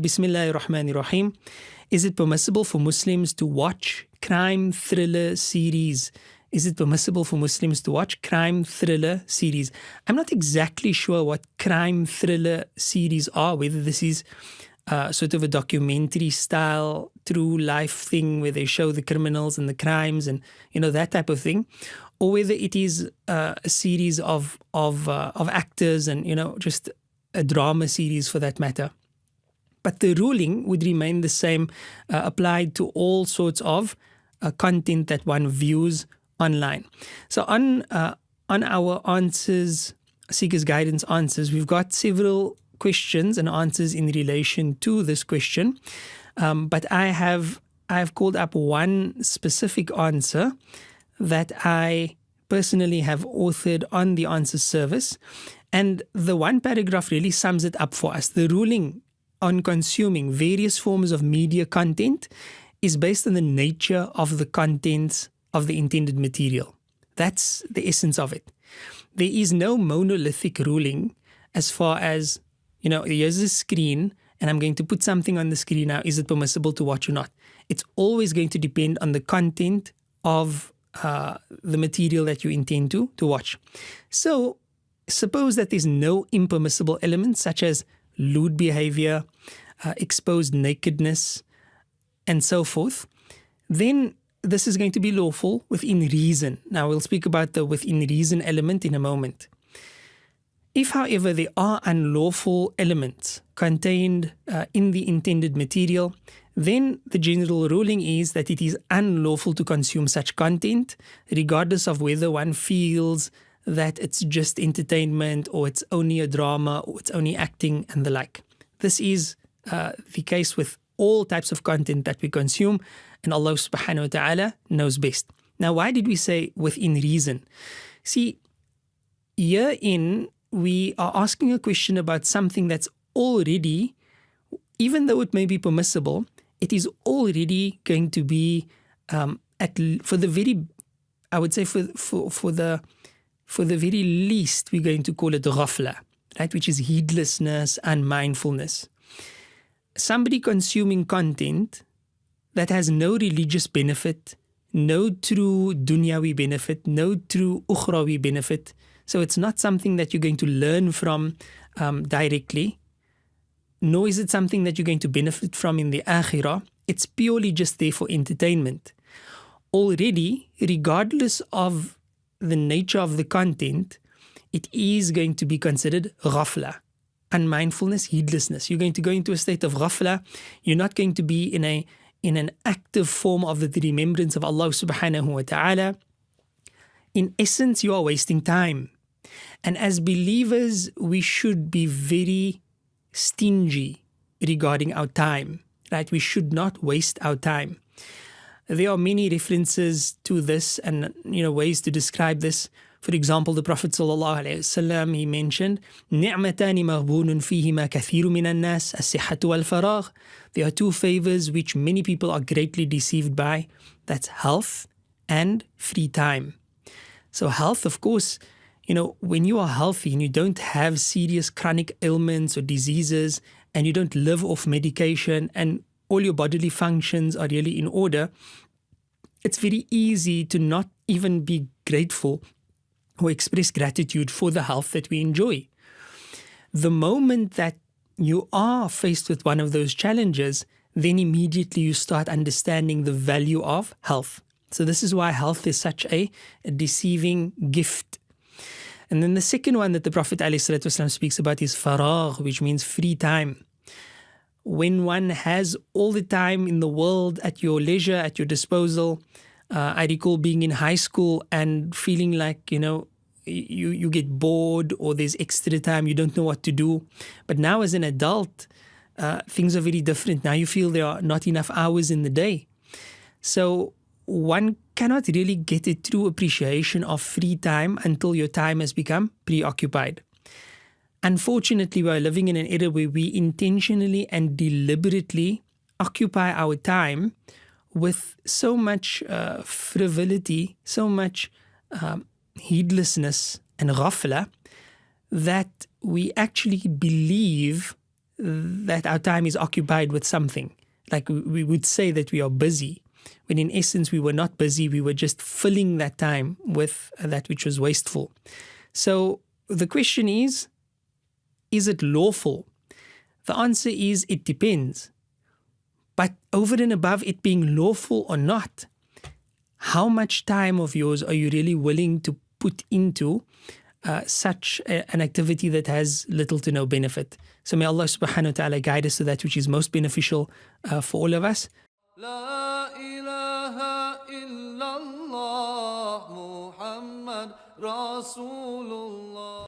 Bismillahir Rahmanir Rahim. Is it permissible for Muslims to watch crime thriller series? Is it permissible for Muslims to watch crime thriller series? I'm not exactly sure what crime thriller series are, whether this is sort of a documentary style, true life thing where they show the criminals and the crimes and, that type of thing, or whether it is a series of actors and, just a drama series for that matter. But the ruling would remain the same, applied to all sorts of content that one views online. So on our answers, Seekers Guidance answers, we've got several questions and answers in relation to this question. But I've called up one specific answer that I personally have authored on the answer service. And the one paragraph really sums it up for us. The ruling on consuming various forms of media content is based on the nature of the contents of the intended material. That's the essence of it. There is no monolithic ruling as far as, here's a screen and I'm going to put something on the screen now. Is it permissible to watch or not? It's always going to depend on the content of the material that you intend to watch. So suppose that there's no impermissible elements such as lewd behavior, exposed nakedness, and so forth, then this is going to be lawful within reason. Now, we'll speak about the within reason element in a moment. If, however, there are unlawful elements contained in the intended material, then the general ruling is that it is unlawful to consume such content, regardless of whether one feels that it's just entertainment or it's only a drama or it's only acting and the like. This is the case with all types of content that we consume, and Allah subhanahu wa ta'ala knows best. Now, why did we say within reason? See, herein we are asking a question about something that's already, even though it may be permissible, it is already going to be for the very least, we're going to call it ghafla, right? Which is heedlessness and mindfulness. Somebody consuming content that has no religious benefit, no true dunyawi benefit, no true ukhrawi benefit. So it's not something that you're going to learn from directly, nor is it something that you're going to benefit from in the akhirah. It's purely just there for entertainment. Already, regardless of the nature of the content, it is going to be considered ghafla, unmindfulness, heedlessness. You're going to go into a state of ghafla. You're not going to be in an active form of the remembrance of Allah subhanahu wa ta'ala. In essence, you are wasting time. And as believers, we should be very stingy regarding our time, right? We should not waste our time. There are many references to this and, ways to describe this. For example, the Prophet ﷺ, he mentioned, نِعْمَتَانِ مَغْبُونٌ فِيهِمَا كَثِيرٌ مِنَ النَّاسِ الصِّحَّةُ وَالْفَرَاغُ. There are two favors which many people are greatly deceived by. That's health and free time. So health, of course, when you are healthy and you don't have serious chronic ailments or diseases and you don't live off medication and all your bodily functions are really in order, it's very easy to not even be grateful or express gratitude for the health that we enjoy. The moment that you are faced with one of those challenges, then immediately you start understanding the value of health. So this is why health is such a deceiving gift. And then the second one that the Prophet ﷺ speaks about is faragh, which means free time. When one has all the time in the world at your leisure, at your disposal. I recall being in high school and feeling like, you get bored or there's extra time, you don't know what to do. But now as an adult, things are very different. Now you feel there are not enough hours in the day. So one cannot really get a true appreciation of free time until your time has become preoccupied. Unfortunately, we are living in an era where we intentionally and deliberately occupy our time with so much frivolity, so much heedlessness and ghafla, that we actually believe that our time is occupied with something. Like we would say that we are busy, when in essence we were not busy, we were just filling that time with that which was wasteful. So the question is it lawful? The answer is it depends. But over and above it being lawful or not, how much time of yours are you really willing to put into such an activity that has little to no benefit? So may Allah subhanahu wa ta'ala guide us to that which is most beneficial for all of us. La ilaha illallah Muhammad Rasulullah.